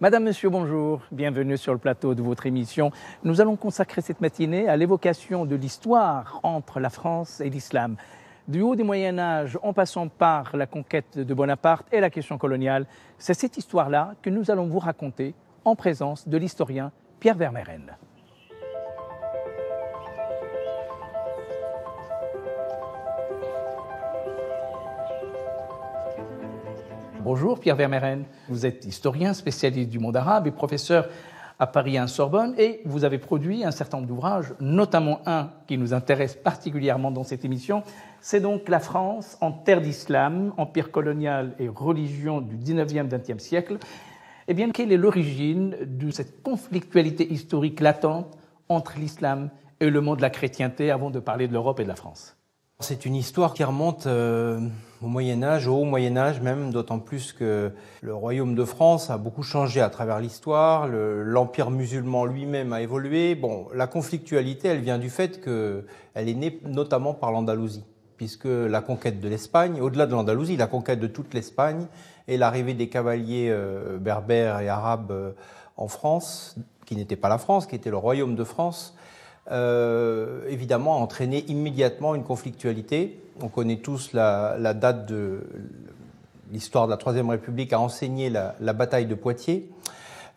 Madame, Monsieur, bonjour. Bienvenue sur le plateau de votre émission. Nous allons consacrer cette matinée à l'évocation de l'histoire entre la France et l'islam. Du haut du Moyen-Âge, en passant par la conquête de Bonaparte et la question coloniale, c'est cette histoire-là que nous allons vous raconter en présence de l'historien Pierre Vermeyren. Bonjour Pierre Vermeyren, vous êtes historien, spécialiste du monde arabe et professeur à Paris 1 Sorbonne et vous avez produit un certain nombre d'ouvrages, notamment un qui nous intéresse particulièrement dans cette émission, c'est donc La France en terre d'islam, empire colonial et religion du 19e, 20e siècle. Eh bien, quelle est l'origine de cette conflictualité historique latente entre l'islam et le monde de la chrétienté avant de parler de l'Europe et de la France ? C'est une histoire qui remonte au Moyen-Âge, au Haut Moyen-Âge même, d'autant plus que le royaume de France a beaucoup changé à travers l'histoire, l'empire musulman lui-même a évolué. Bon, la conflictualité, elle vient du fait qu'elle est née notamment par l'Andalousie, puisque la conquête de l'Espagne, au-delà de l'Andalousie, la conquête de toute l'Espagne et l'arrivée des cavaliers berbères et arabes en France, qui n'était pas la France, qui était le royaume de France, évidemment a entraîné immédiatement une conflictualité. On connaît tous la date de l'histoire de la Troisième République a enseigné la bataille de Poitiers.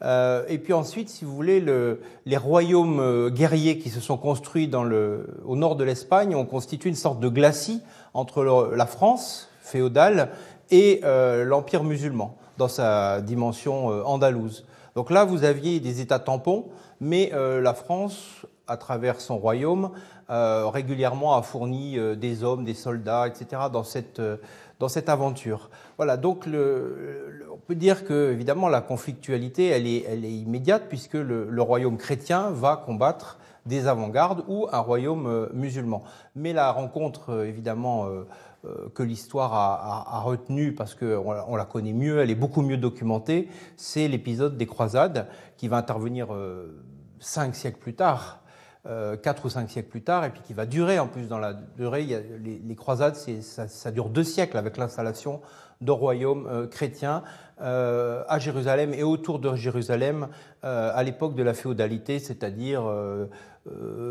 Et puis ensuite, si vous voulez, les royaumes guerriers qui se sont construits au nord de l'Espagne ont constitué une sorte de glacis entre la France féodale et l'empire musulman dans sa dimension andalouse. Donc là, vous aviez des États tampons, mais la France, à travers son royaume, régulièrement a fourni des hommes, des soldats, etc. dans cette aventure. Voilà, donc on peut dire que évidemment la conflictualité, elle est immédiate puisque le royaume chrétien va combattre des avant-gardes ou un royaume musulman. Mais la rencontre, évidemment, que l'histoire a retenue parce qu'on la connaît mieux, elle est beaucoup mieux documentée, c'est l'épisode des croisades qui va intervenir 5 siècles plus tard. 4 ou 5 siècles plus tard, et puis qui va durer en plus dans la durée. Les croisades, ça dure 2 siècles avec l'installation de royaumes chrétiens à Jérusalem et autour de Jérusalem à l'époque de la féodalité, c'est-à-dire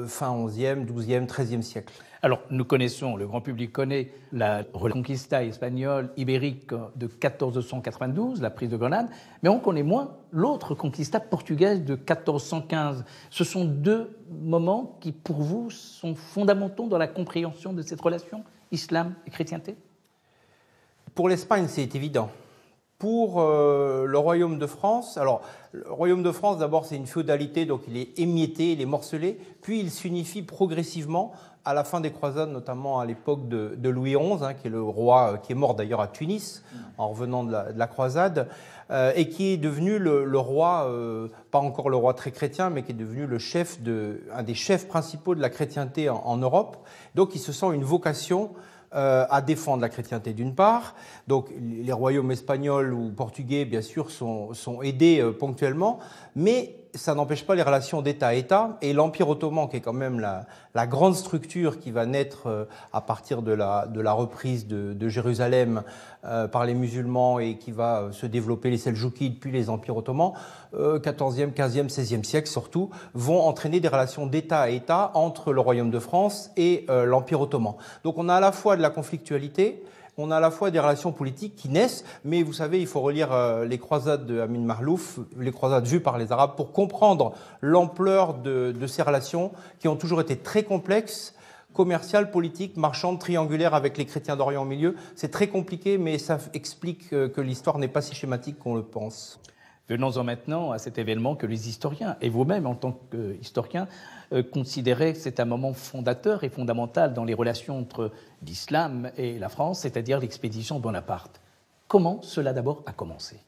fin 11e, 12e, 13e siècle. Alors, nous connaissons, le grand public connaît la Reconquista espagnole ibérique de 1492, la prise de Grenade, mais on connaît moins l'autre Conquista portugaise de 1415. Ce sont deux moments qui, pour vous, sont fondamentaux dans la compréhension de cette relation islam et chrétienté ? Pour l'Espagne, c'est évident. Pour le royaume de France, alors le royaume de France, d'abord, c'est une féodalité, donc il est émietté, il est morcelé, puis il s'unifie progressivement à la fin des croisades, notamment à l'époque de Louis XI, qui est le roi, qui est mort d'ailleurs à Tunis, en revenant de la croisade, et qui est devenu le roi, pas encore le roi très chrétien, mais qui est devenu un des chefs principaux de la chrétienté en Europe. Donc il se sent une vocation à défendre la chrétienté d'une part. Donc les royaumes espagnols ou portugais, bien sûr, sont aidés ponctuellement, mais ça n'empêche pas les relations d'État à État. Et l'Empire ottoman, qui est quand même la grande structure qui va naître à partir de la reprise de Jérusalem par les musulmans et qui va se développer, les Seldjoukides, puis les empires ottomans, 14e, 15e, 16e siècle surtout, vont entraîner des relations d'État à État entre le Royaume de France et l'Empire ottoman. Donc on a à la fois de la conflictualité, on a à la fois des relations politiques qui naissent, mais vous savez, il faut relire les croisades de Amin Makhlouf, les croisades vues par les Arabes, pour comprendre l'ampleur de ces relations qui ont toujours été très complexes, commerciales, politiques, marchandes, triangulaires avec les chrétiens d'Orient au milieu. C'est très compliqué, mais ça explique que l'histoire n'est pas si schématique qu'on le pense. Venons-en maintenant à cet événement que les historiens, et vous-même en tant qu'historien, considérez que c'est un moment fondateur et fondamental dans les relations entre l'islam et la France, c'est-à-dire l'expédition de Bonaparte. Comment cela d'abord a commencé ?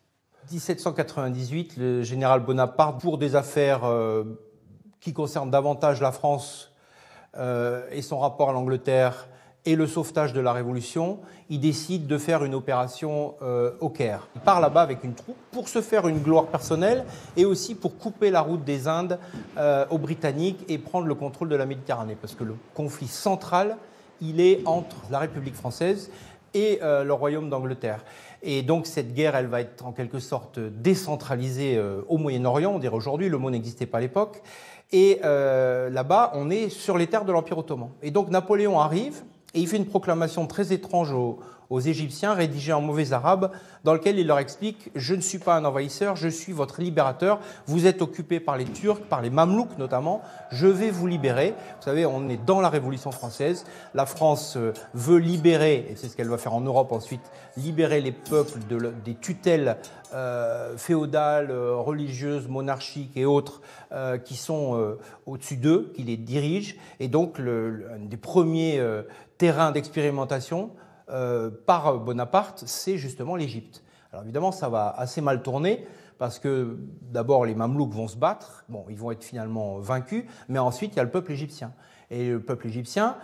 1798, le général Bonaparte, pour des affaires qui concernent davantage la France et son rapport à l'Angleterre, et le sauvetage de la Révolution, il décide de faire une opération au Caire. Il part là-bas avec une troupe pour se faire une gloire personnelle et aussi pour couper la route des Indes aux Britanniques et prendre le contrôle de la Méditerranée. Parce que le conflit central, il est entre la République française et le royaume d'Angleterre. Et donc cette guerre, elle va être en quelque sorte décentralisée au Moyen-Orient, on dirait aujourd'hui, le mot n'existait pas à l'époque. Et là-bas, on est sur les terres de l'Empire ottoman. Et donc Napoléon arrive et il fait une proclamation très étrange aux Égyptiens, rédigée en mauvais arabe, dans lequel il leur explique « Je ne suis pas un envahisseur, je suis votre libérateur. Vous êtes occupés par les Turcs, par les Mamelouks notamment. Je vais vous libérer. » Vous savez, on est dans la Révolution française. La France veut libérer, et c'est ce qu'elle va faire en Europe ensuite, libérer les peuples des tutelles féodales, religieuses, monarchiques et autres qui sont au-dessus d'eux, qui les dirigent. Et donc, un des premiers terrains d'expérimentation par Bonaparte, c'est justement l'Égypte. Alors évidemment, ça va assez mal tourner parce que d'abord les Mamelouks vont se battre, bon, ils vont être finalement vaincus, mais ensuite il y a le peuple égyptien. Et le peuple égyptien,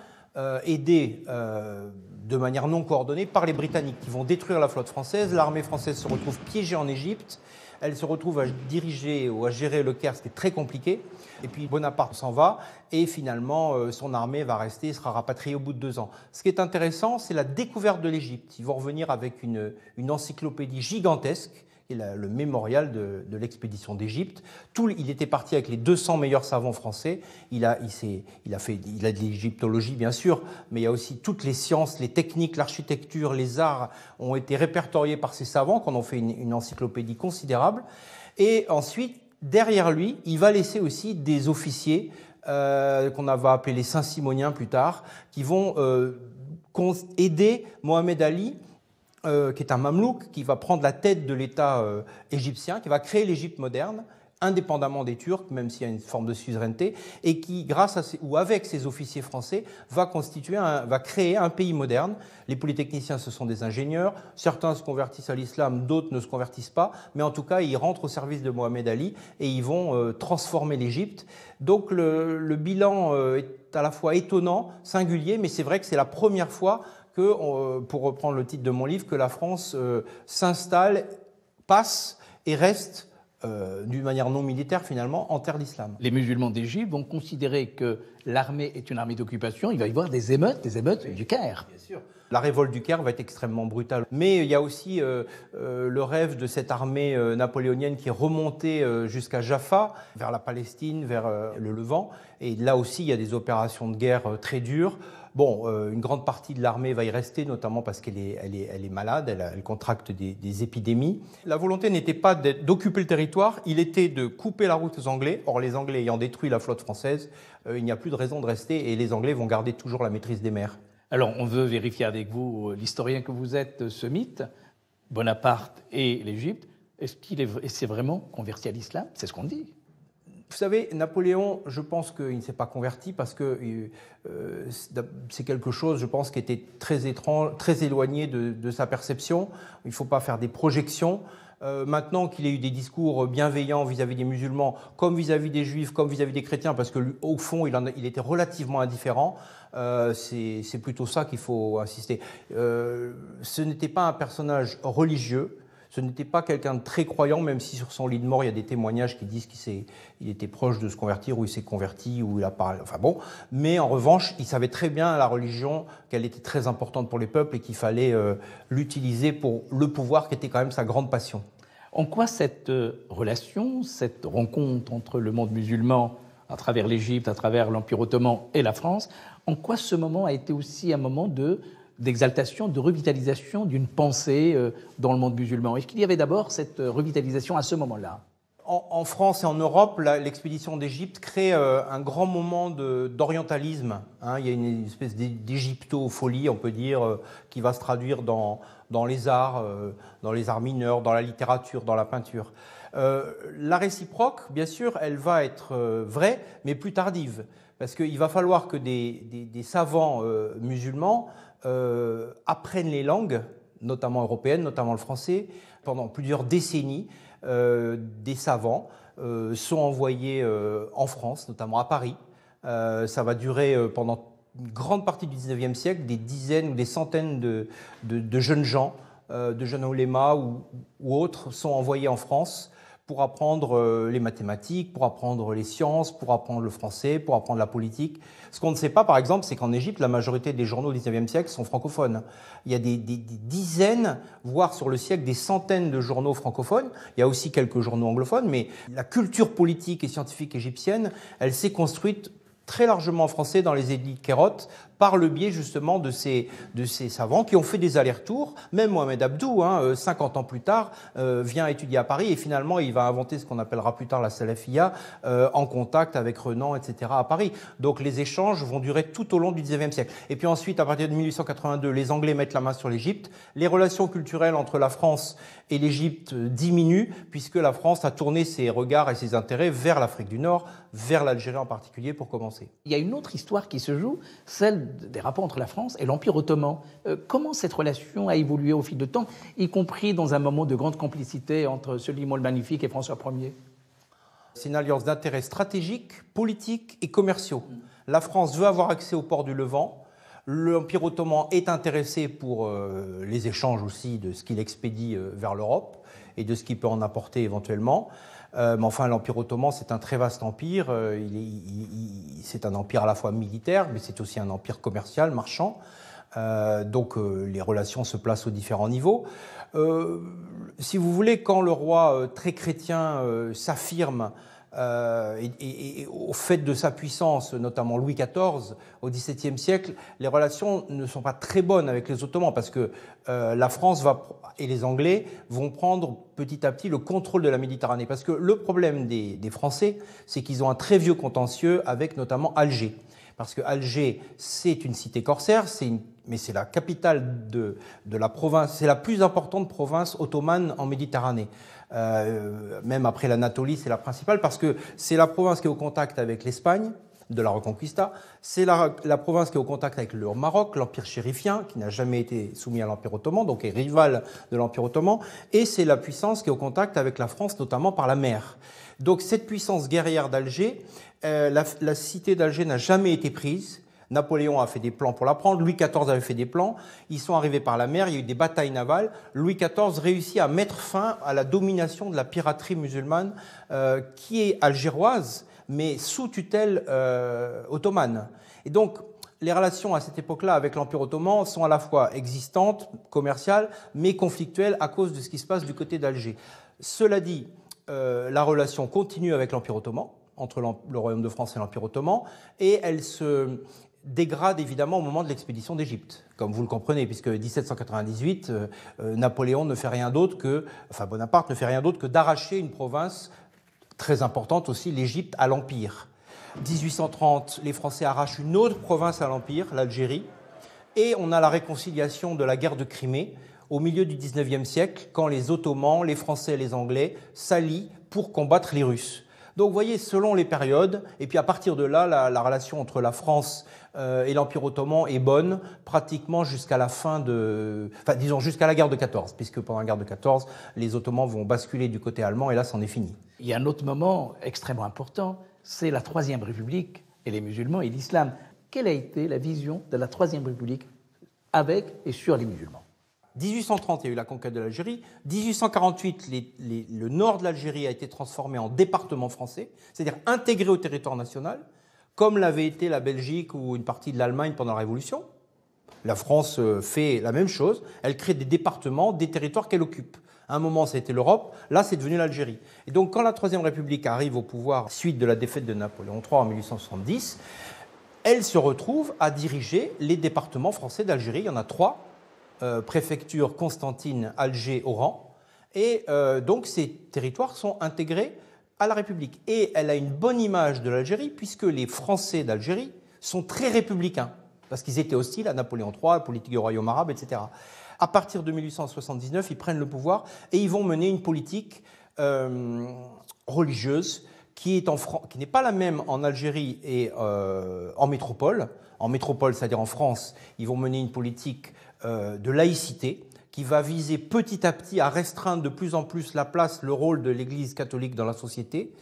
aidé de manière non coordonnée par les Britanniques qui vont détruire la flotte française, l'armée française se retrouve piégée en Égypte. Elle se retrouve à diriger ou à gérer le Caire, c'était très compliqué. Et puis Bonaparte s'en va et finalement son armée va rester, sera rapatriée au bout de 2 ans. Ce qui est intéressant, c'est la découverte de l'Égypte. Ils vont revenir avec une encyclopédie gigantesque, qui est le mémorial de l'expédition d'Égypte. Il était parti avec les 200 meilleurs savants français. Il a de l'égyptologie bien sûr, mais il y a aussi toutes les sciences, les techniques, l'architecture, les arts ont été répertoriés par ces savants qui en ont fait une encyclopédie considérable. Et ensuite, derrière lui, il va laisser aussi des officiers qu'on va appeler les Saint-Simoniens plus tard, qui vont aider Mohamed Ali, qui est un mamelouk, qui va prendre la tête de l'État égyptien, qui va créer l'Égypte moderne, indépendamment des Turcs, même s'il y a une forme de suzeraineté, et qui, grâce à ou avec ses officiers français, va créer un pays moderne. Les polytechniciens, ce sont des ingénieurs. Certains se convertissent à l'islam, d'autres ne se convertissent pas. Mais en tout cas, ils rentrent au service de Mohamed Ali et ils vont transformer l'Égypte. Donc le bilan est à la fois étonnant, singulier, mais c'est vrai que c'est la première fois que, pour reprendre le titre de mon livre, que la France s'installe, passe et reste d'une manière non militaire finalement en terre d'islam. Les musulmans d'Égypte vont considérer que l'armée est une armée d'occupation. Il va y avoir des émeutes du Caire. Bien sûr. La révolte du Caire va être extrêmement brutale. Mais il y a aussi le rêve de cette armée napoléonienne qui est remontée jusqu'à Jaffa, vers la Palestine, vers le Levant. Et là aussi, il y a des opérations de guerre très dures. Bon, une grande partie de l'armée va y rester, notamment parce qu'elle est malade, elle contracte des épidémies. La volonté n'était pas d'occuper le territoire, il était de couper la route aux Anglais. Or, les Anglais ayant détruit la flotte française, il n'y a plus de raison de rester et les Anglais vont garder toujours la maîtrise des mers. Alors, on veut vérifier avec vous, l'historien que vous êtes, ce mythe, Bonaparte et l'Égypte. Est-ce qu'il s'est vraiment converti à l'islam? C'est ce qu'on dit. Vous savez, Napoléon, je pense qu'il ne s'est pas converti parce que c'est quelque chose, je pense, qui était très étrange, très éloigné de sa perception. Il ne faut pas faire des projections. Maintenant qu'il ait eu des discours bienveillants vis-à-vis des musulmans, comme vis-à-vis des juifs, comme vis-à-vis des chrétiens, parce qu'au fond, il était relativement indifférent, c'est plutôt ça qu'il faut insister. Ce n'était pas un personnage religieux. Ce n'était pas quelqu'un de très croyant, même si sur son lit de mort, il y a des témoignages qui disent qu'il était proche de se convertir, ou il s'est converti, ou il a parlé. Enfin bon. Mais en revanche, il savait très bien la religion, qu'elle était très importante pour les peuples et qu'il fallait l'utiliser pour le pouvoir, qui était quand même sa grande passion. En quoi cette relation, cette rencontre entre le monde musulman, à travers l'Égypte, à travers l'Empire ottoman et la France, en quoi ce moment a été aussi un moment d'exaltation, de revitalisation d'une pensée dans le monde musulman? Est-ce qu'il y avait d'abord cette revitalisation à ce moment-là? En France et en Europe, l'expédition d'Égypte crée un grand moment d'orientalisme. Il y a une espèce d'égypto-folie, on peut dire, qui va se traduire dans les arts mineurs, dans la littérature, dans la peinture. La réciproque, bien sûr, elle va être vraie, mais plus tardive. Parce qu'il va falloir que des savants musulmans apprennent les langues, notamment européennes, notamment le français. Pendant plusieurs décennies, des savants sont envoyés en France, notamment à Paris. Ça va durer pendant une grande partie du XIXe siècle, des dizaines ou des centaines de jeunes gens, de jeunes oulémas ou autres, sont envoyés en France pour apprendre les mathématiques, pour apprendre les sciences, pour apprendre le français, pour apprendre la politique. Ce qu'on ne sait pas, par exemple, c'est qu'en Égypte, la majorité des journaux du XIXe siècle sont francophones. Il y a des dizaines, voire sur le siècle, des centaines de journaux francophones. Il y a aussi quelques journaux anglophones, mais la culture politique et scientifique égyptienne, elle s'est construite très largement en français dans les élites kérotes, par le biais justement de ces savants qui ont fait des allers-retours. Même Mohamed Abdou, 50 ans plus tard, vient étudier à Paris et finalement il va inventer ce qu'on appellera plus tard la salafia, en contact avec Renan, etc. à Paris. Donc les échanges vont durer tout au long du XIXe siècle. Et puis ensuite, à partir de 1882, les Anglais mettent la main sur l'Égypte. Les relations culturelles entre la France et l'Égypte diminuent puisque la France a tourné ses regards et ses intérêts vers l'Afrique du Nord, vers l'Algérie en particulier pour commencer. Il y a une autre histoire qui se joue, celle des rapports entre la France et l'Empire ottoman. Comment cette relation a évolué au fil du temps, y compris dans un moment de grande complicité entre Soliman le Magnifique et François Ier? C'est une alliance d'intérêts stratégiques, politiques et commerciaux. La France veut avoir accès au port du Levant. L'Empire ottoman est intéressé pour les échanges aussi de ce qu'il expédie vers l'Europe et de ce qu'il peut en apporter éventuellement. Mais enfin, l'Empire ottoman, c'est un très vaste empire. C'est un empire à la fois militaire, mais c'est aussi un empire commercial, marchand. Donc les relations se placent aux différents niveaux. Si vous voulez, quand le roi très chrétien s'affirme et au fait de sa puissance, notamment Louis XIV, au XVIIe siècle, les relations ne sont pas très bonnes avec les Ottomans parce que la France et les Anglais vont prendre petit à petit le contrôle de la Méditerranée. Parce que le problème des Français, c'est qu'ils ont un très vieux contentieux avec notamment Alger. Parce que Alger, c'est une cité corsaire, mais c'est la capitale de la province, c'est la plus importante province ottomane en Méditerranée. Même après l'Anatolie, c'est la principale parce que c'est la province qui est au contact avec l'Espagne, de la Reconquista. C'est la province qui est au contact avec le Maroc, l'Empire chérifien, qui n'a jamais été soumis à l'Empire ottoman, donc est rival de l'Empire ottoman. Et c'est la puissance qui est au contact avec la France, notamment par la mer. Donc cette puissance guerrière d'Alger, la cité d'Alger n'a jamais été prise. Napoléon a fait des plans pour la prendre, Louis XIV avait fait des plans, ils sont arrivés par la mer, il y a eu des batailles navales. Louis XIV réussit à mettre fin à la domination de la piraterie musulmane qui est algéroise, mais sous tutelle ottomane. Et donc, les relations à cette époque-là avec l'Empire ottoman sont à la fois existantes, commerciales, mais conflictuelles à cause de ce qui se passe du côté d'Alger. Cela dit, la relation continue avec l'Empire ottoman, entre le Royaume de France et l'Empire ottoman, et elle se dégrade évidemment au moment de l'expédition d'Égypte, comme vous le comprenez, puisque 1798, Napoléon ne fait rien d'autre Bonaparte ne fait rien d'autre que d'arracher une province très importante aussi, l'Égypte, à l'Empire. 1830, les Français arrachent une autre province à l'Empire, l'Algérie, et on a la réconciliation de la guerre de Crimée au milieu du XIXe siècle, quand les Ottomans, les Français et les Anglais s'allient pour combattre les Russes. Donc vous voyez, selon les périodes, et puis à partir de là, la relation entre la France et l'Empire ottoman est bonne, pratiquement jusqu'à la jusqu'à la guerre de 14, puisque pendant la guerre de 14, les Ottomans vont basculer du côté allemand, et là, c'en est fini. Il y a un autre moment extrêmement important, c'est la Troisième République et les musulmans et l'islam. Quelle a été la vision de la Troisième République avec et sur les musulmans ? 1830, il y a eu la conquête de l'Algérie. 1848, le nord de l'Algérie a été transformé en département français, c'est-à-dire intégré au territoire national, comme l'avait été la Belgique ou une partie de l'Allemagne pendant la Révolution. La France fait la même chose, elle crée des départements, des territoires qu'elle occupe. À un moment, ça a été l'Europe, là, c'est devenu l'Algérie. Et donc, quand la Troisième République arrive au pouvoir, suite de la défaite de Napoléon III en 1870, elle se retrouve à diriger les départements français d'Algérie. Il y en a 3. Préfecture Constantine, Alger, Oran. Et donc ces territoires sont intégrés à la République. Et elle a une bonne image de l'Algérie puisque les Français d'Algérie sont très républicains parce qu'ils étaient hostiles à Napoléon III, à la politique du royaume arabe, etc. À partir de 1879, ils prennent le pouvoir et ils vont mener une politique religieuse qui n'est pas la même en Algérie et en métropole. En métropole, c'est-à-dire en France, ils vont mener une politique de laïcité qui va viser petit à petit à restreindre de plus en plus la place, le rôle de l'Église catholique dans la société.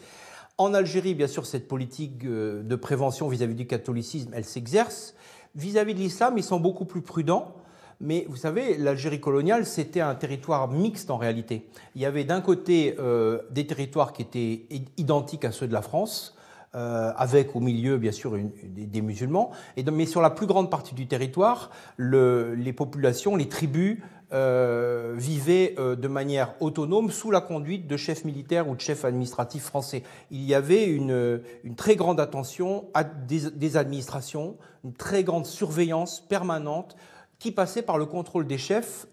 En Algérie, bien sûr, cette politique de prévention vis-à-vis du catholicisme, elle s'exerce. Vis-à-vis de l'islam, ils sont beaucoup plus prudents, Mais vous savez, l'Algérie coloniale, c'était un territoire mixte en réalité. Il y avait d'un côté des territoires qui étaient identiques à ceux de la France, avec au milieu, bien sûr, des musulmans. Mais sur la plus grande partie du territoire, les populations, les tribus vivaient de manière autonome sous la conduite de chefs militaires ou de chefs administratifs français. Il y avait une très grande attention des administrations, une très grande surveillance permanente qui passait par le contrôle des chefs,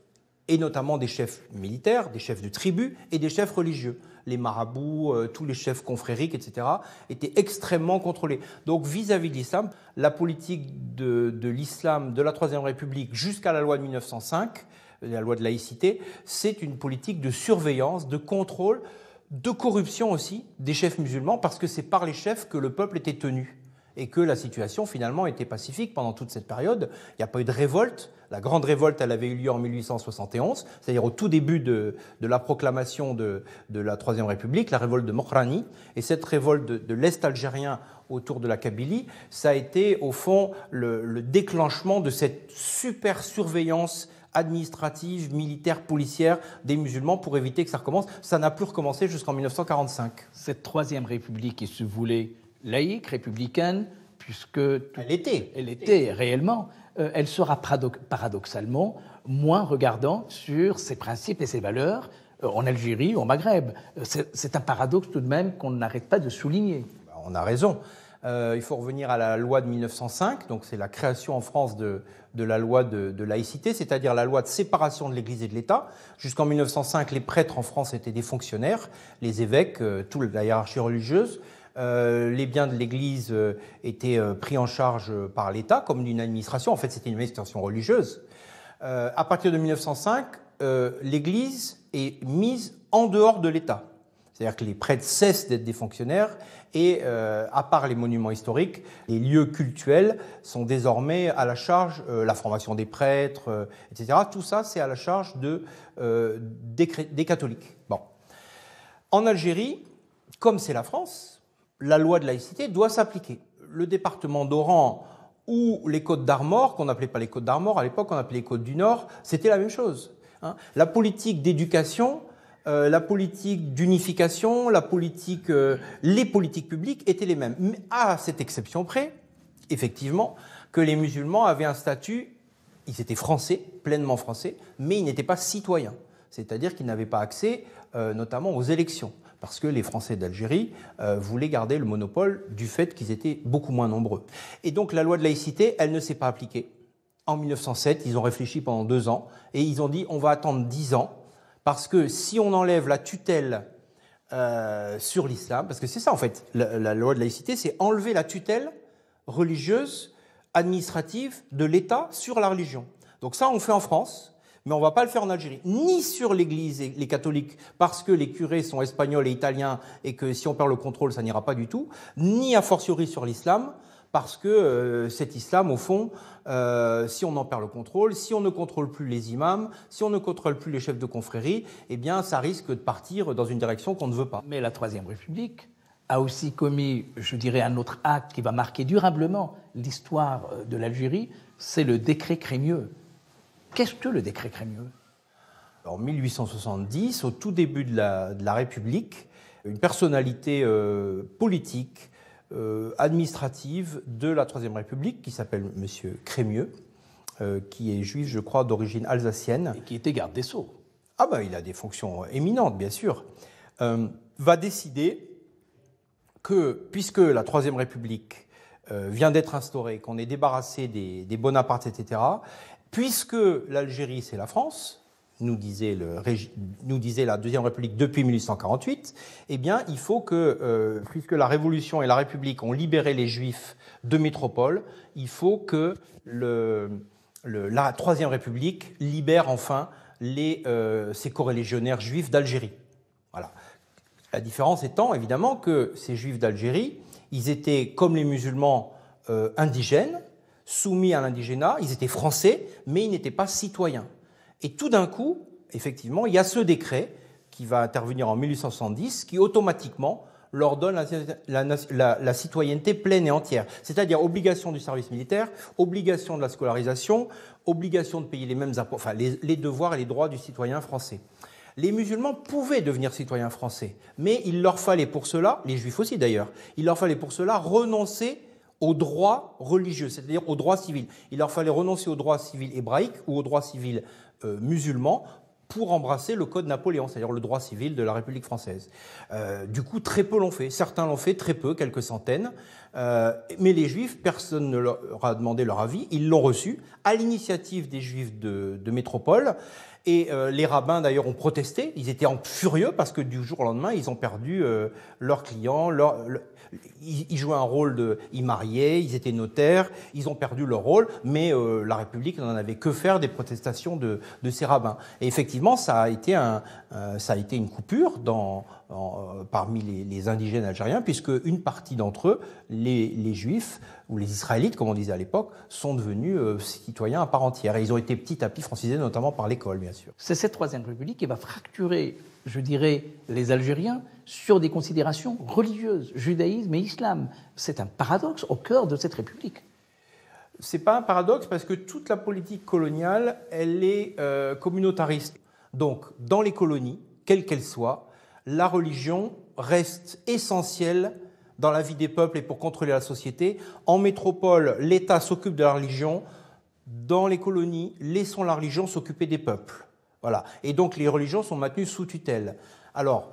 et notamment des chefs militaires, des chefs de tribus et des chefs religieux. Les marabouts, tous les chefs confrériques, etc., étaient extrêmement contrôlés. Donc vis-à-vis de l'islam, la politique de l'islam de la Troisième République jusqu'à la loi de 1905, la loi de laïcité, c'est une politique de surveillance, de contrôle, de corruption aussi des chefs musulmans, parce que c'est par les chefs que le peuple était tenu et que la situation finalement était pacifique pendant toute cette période. Il n'y a pas eu de révolte. La grande révolte, elle avait eu lieu en 1871, c'est-à-dire au tout début de la proclamation de la Troisième République, la révolte de Mokhrani. Et cette révolte de l'Est algérien autour de la Kabylie, ça a été au fond le déclenchement de cette super surveillance administrative, militaire, policière des musulmans pour éviter que ça recommence. Ça n'a plus recommencé jusqu'en 1945. Cette Troisième République qui se voulait laïque, républicaine, puisque elle était réellement, elle sera paradoxalement moins regardante sur ses principes et ses valeurs en Algérie, au Maghreb. C'est un paradoxe tout de même qu'on n'arrête pas de souligner. On a raison. Il faut revenir à la loi de 1905, donc c'est la création en France de la loi de laïcité, c'est-à-dire la loi de séparation de l'Église et de l'État. Jusqu'en 1905, les prêtres en France étaient des fonctionnaires, les évêques, toute la hiérarchie religieuse. Les biens de l'Église étaient pris en charge par l'État comme une administration. En fait, c'était une administration religieuse. À partir de 1905, l'Église est mise en dehors de l'État. C'est-à-dire que les prêtres cessent d'être des fonctionnaires et, à part les monuments historiques, les lieux cultuels sont désormais à la charge, la formation des prêtres, etc. Tout ça, c'est à la charge des catholiques. Bon. En Algérie, comme c'est la France, la loi de laïcité doit s'appliquer. Le département d'Oran ou les Côtes d'Armor, qu'on n'appelait pas les Côtes d'Armor, à l'époque on appelait les Côtes du Nord, c'était la même chose. La politique d'éducation, la politique d'unification, les politiques publiques étaient les mêmes. Mais à cette exception près, effectivement, que les musulmans avaient un statut, ils étaient français, pleinement français, mais ils n'étaient pas citoyens. C'est-à-dire qu'ils n'avaient pas accès notamment aux élections. Parce que les Français d'Algérie voulaient garder le monopole du fait qu'ils étaient beaucoup moins nombreux. Et donc la loi de laïcité, elle ne s'est pas appliquée. En 1907, ils ont réfléchi pendant 2 ans et ils ont dit on va attendre 10 ans parce que si on enlève la tutelle sur l'islam, parce que c'est ça en fait, la loi de laïcité, c'est enlever la tutelle religieuse, administrative de l'État sur la religion. Donc ça, on fait en France. Mais on ne va pas le faire en Algérie, ni sur l'Église et les catholiques, parce que les curés sont espagnols et italiens, et que si on perd le contrôle, ça n'ira pas du tout, ni a fortiori sur l'islam, parce que cet islam, au fond, si on en perd le contrôle, si on ne contrôle plus les imams, si on ne contrôle plus les chefs de confrérie, eh bien, ça risque de partir dans une direction qu'on ne veut pas. Mais la Troisième République a aussi commis, je dirais, un autre acte qui va marquer durablement l'histoire de l'Algérie, c'est le décret Crémieux. Qu'est-ce que le décret Crémieux ? En 1870, au tout début de la République, une personnalité politique, administrative de la Troisième République, qui s'appelle M. Crémieux, qui est juif, je crois, d'origine alsacienne. Et qui était garde des Sceaux. Ah ben, il a des fonctions éminentes, bien sûr. Va décider que, puisque la Troisième République vient d'être instaurée, qu'on est débarrassé des Bonapartes, etc., puisque l'Algérie, c'est la France, nous disait la Deuxième République depuis 1848, eh bien, il faut que, puisque la Révolution et la République ont libéré les Juifs de métropole, il faut que la Troisième République libère enfin ces coreligionnaires juifs d'Algérie. Voilà. La différence étant, évidemment, que ces Juifs d'Algérie, ils étaient, comme les musulmans, indigènes, soumis à l'indigénat, ils étaient français, mais ils n'étaient pas citoyens. Et tout d'un coup, effectivement, il y a ce décret qui va intervenir en 1870, qui automatiquement leur donne la citoyenneté pleine et entière. C'est-à-dire obligation du service militaire, obligation de la scolarisation, obligation de payer les mêmes impôts, enfin les devoirs et les droits du citoyen français. Les musulmans pouvaient devenir citoyens français, mais il leur fallait pour cela, les juifs aussi d'ailleurs, il leur fallait pour cela renoncer aux droits religieux, c'est-à-dire aux droits civils. Il leur fallait renoncer aux droits civils hébraïques ou aux droits civils musulmans pour embrasser le code Napoléon, c'est-à-dire le droit civil de la République française. Du coup, très peu l'ont fait. Certains l'ont fait, très peu, quelques centaines. Mais les Juifs, personne ne leur a demandé leur avis. Ils l'ont reçu à l'initiative des Juifs de métropole. Et les rabbins, d'ailleurs, ont protesté. Ils étaient furieux parce que du jour au lendemain, ils ont perdu leurs clients, ils jouaient un rôle ils mariaient, ils étaient notaires, ils ont perdu leur rôle, mais la République n'en avait que faire des protestations de ces rabbins. Et effectivement, ça a été une coupure parmi les indigènes algériens, puisque une partie d'entre eux, les Juifs, ou les Israélites, comme on disait à l'époque, sont devenus citoyens à part entière. Et ils ont été petit à petit francisés, notamment par l'école, bien sûr. C'est cette Troisième République qui va fracturer, je dirais, les Algériens sur des considérations religieuses, judaïsme et islam. C'est un paradoxe au cœur de cette République. C'est pas un paradoxe parce que toute la politique coloniale, elle est communautariste. Donc, dans les colonies, quelles qu'elles soient, la religion reste essentielle dans la vie des peuples et pour contrôler la société. En métropole, l'État s'occupe de la religion. Dans les colonies, laissons la religion s'occuper des peuples. Voilà. Et donc, les religions sont maintenues sous tutelle. Alors,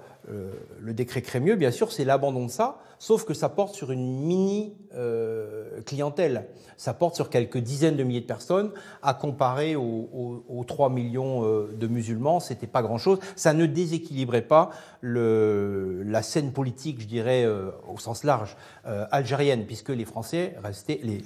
le décret Crémieux, bien sûr, c'est l'abandon de ça, sauf que ça porte sur une mini-clientèle. Ça porte sur quelques dizaines de milliers de personnes, à comparer aux 3 millions de musulmans, c'était pas grand-chose. Ça ne déséquilibrait pas la scène politique, je dirais, au sens large, algérienne, puisque les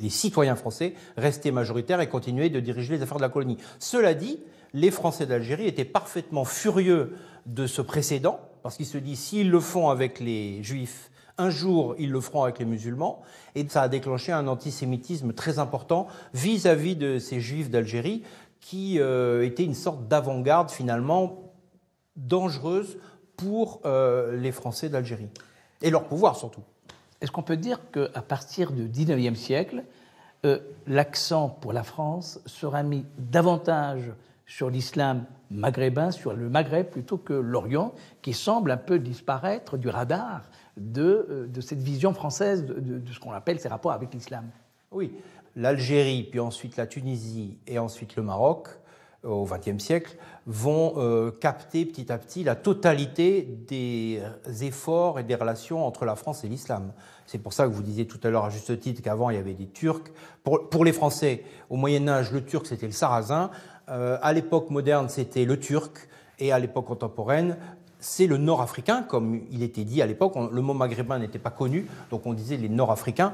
citoyens français restaient majoritaires et continuaient de diriger les affaires de la colonie. Cela dit, les Français d'Algérie étaient parfaitement furieux de ce précédent, parce qu'ils se disent, s'ils le font avec les Juifs, un jour, ils le feront avec les musulmans, et ça a déclenché un antisémitisme très important vis-à-vis de ces Juifs d'Algérie, qui étaient une sorte d'avant-garde, finalement, dangereuse pour les Français d'Algérie, et leur pouvoir surtout. Est-ce qu'on peut dire qu'à partir du XIXe siècle, l'accent pour la France sera mis davantage sur l'islam maghrébin, sur le Maghreb plutôt que l'Orient, qui semble un peu disparaître du radar de cette vision française de ce qu'on appelle ses rapports avec l'islam? Oui, l'Algérie, puis ensuite la Tunisie et ensuite le Maroc, au XXe siècle, vont capter petit à petit la totalité des efforts et des relations entre la France et l'islam. C'est pour ça que vous disiez tout à l'heure à juste titre qu'avant il y avait des Turcs. Pour les Français, au Moyen-Âge, le Turc c'était le Sarrasin. À l'époque moderne, c'était le Turc. Et à l'époque contemporaine, c'est le Nord-Africain, comme il était dit à l'époque. Le mot maghrébin n'était pas connu, donc on disait les Nord-Africains.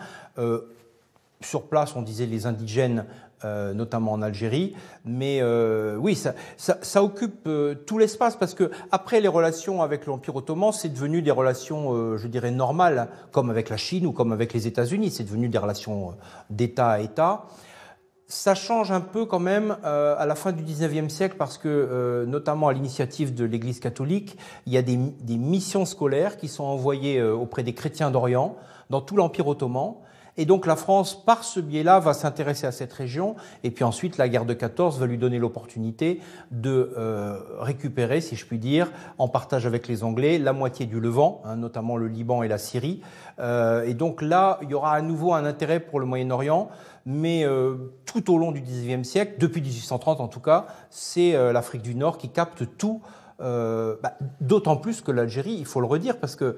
Sur place, on disait les indigènes, notamment en Algérie. Mais oui, ça occupe tout l'espace, parce que après les relations avec l'Empire ottoman, c'est devenu des relations, je dirais, normales, comme avec la Chine ou comme avec les États-Unis. C'est devenu des relations d'État à État. Ça change un peu quand même à la fin du XIXe siècle parce que, notamment à l'initiative de l'Église catholique, il y a des missions scolaires qui sont envoyées auprès des chrétiens d'Orient dans tout l'Empire ottoman. Et donc la France, par ce biais-là, va s'intéresser à cette région. Et puis ensuite, la guerre de 14 va lui donner l'opportunité de récupérer, si je puis dire, en partage avec les Anglais, la moitié du Levant, notamment le Liban et la Syrie. Et donc là, il y aura à nouveau un intérêt pour le Moyen-Orient. Mais tout au long du XIXe siècle, depuis 1830 en tout cas, c'est l'Afrique du Nord qui capte tout, d'autant plus que l'Algérie, il faut le redire, parce que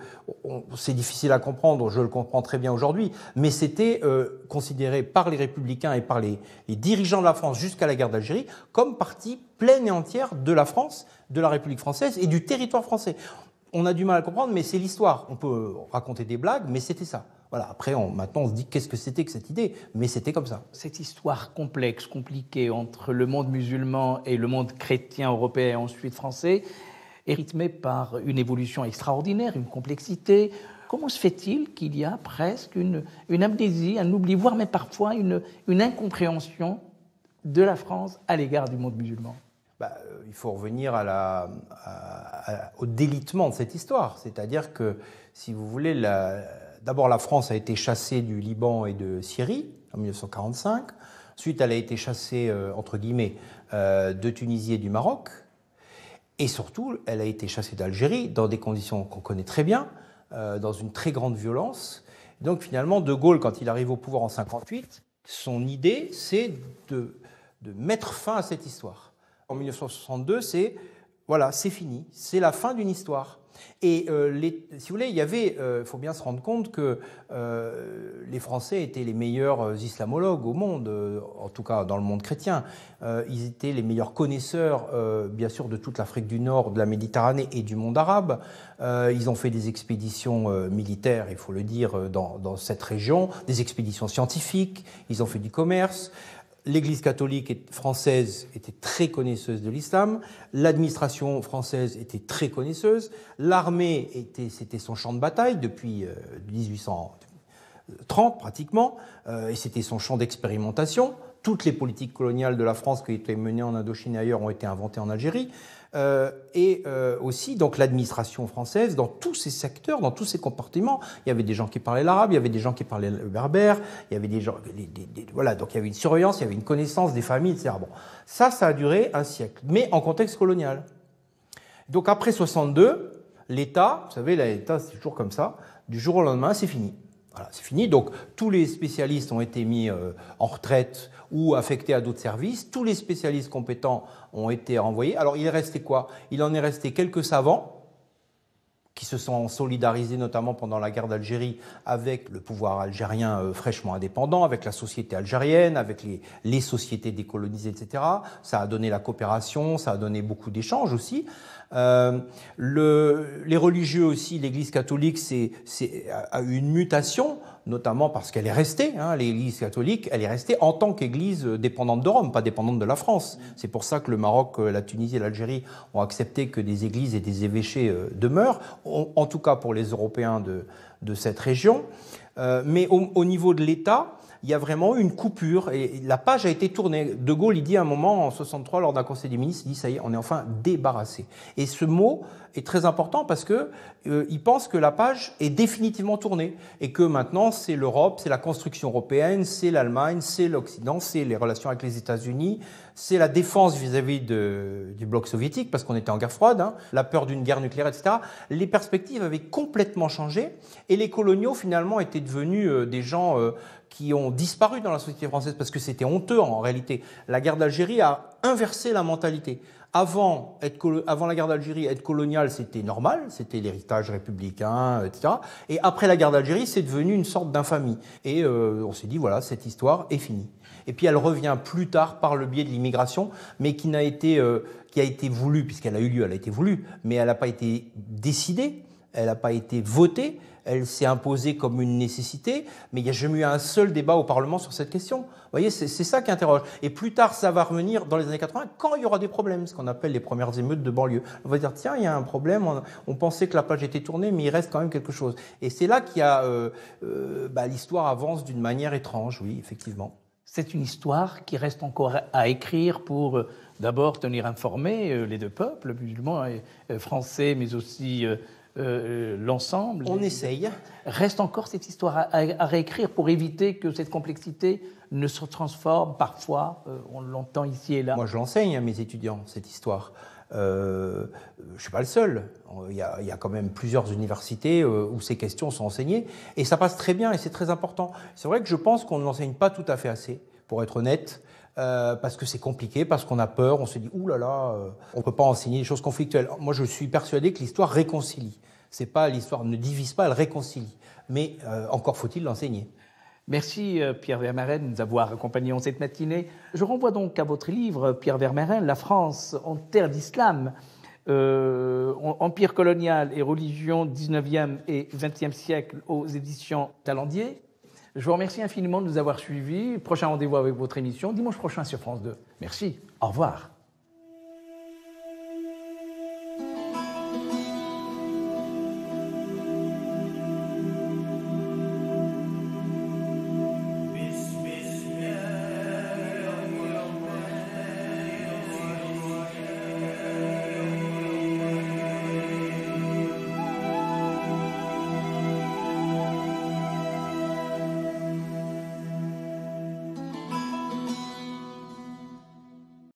c'est difficile à comprendre, je le comprends très bien aujourd'hui, mais c'était considéré par les républicains et par les dirigeants de la France jusqu'à la guerre d'Algérie comme partie pleine et entière de la France, de la République française et du territoire français. On a du mal à comprendre, mais c'est l'histoire. On peut raconter des blagues, mais c'était ça. Voilà. Après, maintenant, on se dit qu'est-ce que c'était que cette idée, mais c'était comme ça. Cette histoire complexe, compliquée entre le monde musulman et le monde chrétien européen et ensuite français est rythmée par une évolution extraordinaire, une complexité. Comment se fait-il qu'il y a presque une amnésie, un oubli, voire même parfois une incompréhension de la France à l'égard du monde musulman? Il faut revenir au délitement de cette histoire. C'est-à-dire que, si vous voulez, d'abord la France a été chassée du Liban et de Syrie en 1945. Ensuite, elle a été chassée, entre guillemets, de Tunisie et du Maroc. Et surtout, elle a été chassée d'Algérie dans des conditions qu'on connaît très bien, dans une très grande violence. Donc finalement, De Gaulle, quand il arrive au pouvoir en 1958, son idée, c'est de mettre fin à cette histoire. En 1962, c'est fini, c'est la fin d'une histoire. Et si vous voulez, il faut bien se rendre compte que les Français étaient les meilleurs islamologues au monde, en tout cas dans le monde chrétien. Ils étaient les meilleurs connaisseurs, bien sûr, de toute l'Afrique du Nord, de la Méditerranée et du monde arabe. Ils ont fait des expéditions militaires, il faut le dire, dans cette région, des expéditions scientifiques, ils ont fait du commerce. L'Église catholique française était très connaisseuse de l'islam, l'administration française était très connaisseuse, l'armée c'était son champ de bataille depuis 1830 pratiquement, et c'était son champ d'expérimentation. Toutes les politiques coloniales de la France qui étaient menées en Indochine et ailleurs ont été inventées en Algérie. Aussi donc l'administration française dans tous ces secteurs, dans tous ces compartiments. Il y avait des gens qui parlaient l'arabe, il y avait des gens qui parlaient le berbère, il y avait des gens, donc il y avait une surveillance, il y avait une connaissance des familles, etc. Bon, ça a duré un siècle, mais en contexte colonial. Donc après 62, l'État, vous savez, l'État c'est toujours comme ça, du jour au lendemain, c'est fini. Voilà, c'est fini. Donc tous les spécialistes ont été mis en retraite ou affectés à d'autres services. Tous les spécialistes compétents ont été renvoyés. Alors il est resté quoi? Il en est resté quelques savants qui se sont solidarisés notamment pendant la guerre d'Algérie avec le pouvoir algérien fraîchement indépendant, avec la société algérienne, avec les sociétés décolonisées, etc. Ça a donné la coopération, ça a donné beaucoup d'échanges aussi. Les religieux aussi, l'Église catholique a eu une mutation, notamment parce qu'elle est restée, l'Église catholique, elle est restée en tant qu'Église dépendante de Rome, pas dépendante de la France. C'est pour ça que le Maroc, la Tunisie et l'Algérie ont accepté que des églises et des évêchés demeurent, en tout cas pour les Européens de cette région. Mais au niveau de l'État, il y a vraiment une coupure et la page a été tournée. De Gaulle, il dit à un moment, en 63, lors d'un conseil des ministres, il dit ça y est, on est enfin débarrassé. Et ce mot est très important parce que il pense que la page est définitivement tournée et que maintenant c'est l'Europe, c'est la construction européenne, c'est l'Allemagne, c'est l'Occident, c'est les relations avec les États-Unis, c'est la défense vis-à-vis du bloc soviétique parce qu'on était en guerre froide, la peur d'une guerre nucléaire, etc. Les perspectives avaient complètement changé et les coloniaux finalement étaient devenus des gens qui ont disparu dans la société française parce que c'était honteux en réalité. La guerre d'Algérie a inversé la mentalité. Avant la guerre d'Algérie, être colonial, c'était normal, c'était l'héritage républicain, etc. Et après la guerre d'Algérie, c'est devenu une sorte d'infamie. Et on s'est dit, voilà, cette histoire est finie. Et puis elle revient plus tard par le biais de l'immigration, mais qui a été voulue, puisqu'elle a eu lieu, elle a été voulue, mais elle n'a pas été décidée, elle n'a pas été votée. Elle s'est imposée comme une nécessité, mais il n'y a jamais eu un seul débat au Parlement sur cette question. Vous voyez, c'est ça qui interroge. Et plus tard, ça va revenir dans les années 80, quand il y aura des problèmes, ce qu'on appelle les premières émeutes de banlieue. On va dire, tiens, il y a un problème, on pensait que la page était tournée, mais il reste quand même quelque chose. Et c'est là qu'il y a l'histoire avance d'une manière étrange, oui, effectivement. C'est une histoire qui reste encore à écrire pour d'abord tenir informés les deux peuples, musulmans et français, mais aussi l'ensemble. On essaye. Reste encore cette histoire à réécrire pour éviter que cette complexité ne se transforme parfois, on l'entend ici et là. Moi, je l'enseigne à mes étudiants, cette histoire. Je ne suis pas le seul. Il y a quand même plusieurs universités où ces questions sont enseignées. Et ça passe très bien et c'est très important. C'est vrai que je pense qu'on ne l'enseigne pas tout à fait assez, pour être honnête. Parce que c'est compliqué, parce qu'on a peur, on se dit « Ouh là là, on ne peut pas enseigner des choses conflictuelles ». Moi, je suis persuadé que l'histoire réconcilie. C'est pas l'histoire ne divise pas, elle réconcilie. Mais encore faut-il l'enseigner. Merci Pierre Vermeren de nous avoir accompagnés en cette matinée. Je renvoie donc à votre livre, Pierre Vermeren, La France en terre d'islam, empire colonial et religion 19e et 20e siècle aux éditions Talendier. Je vous remercie infiniment de nous avoir suivis. Prochain rendez-vous avec votre émission, dimanche prochain sur France 2. Merci, au revoir.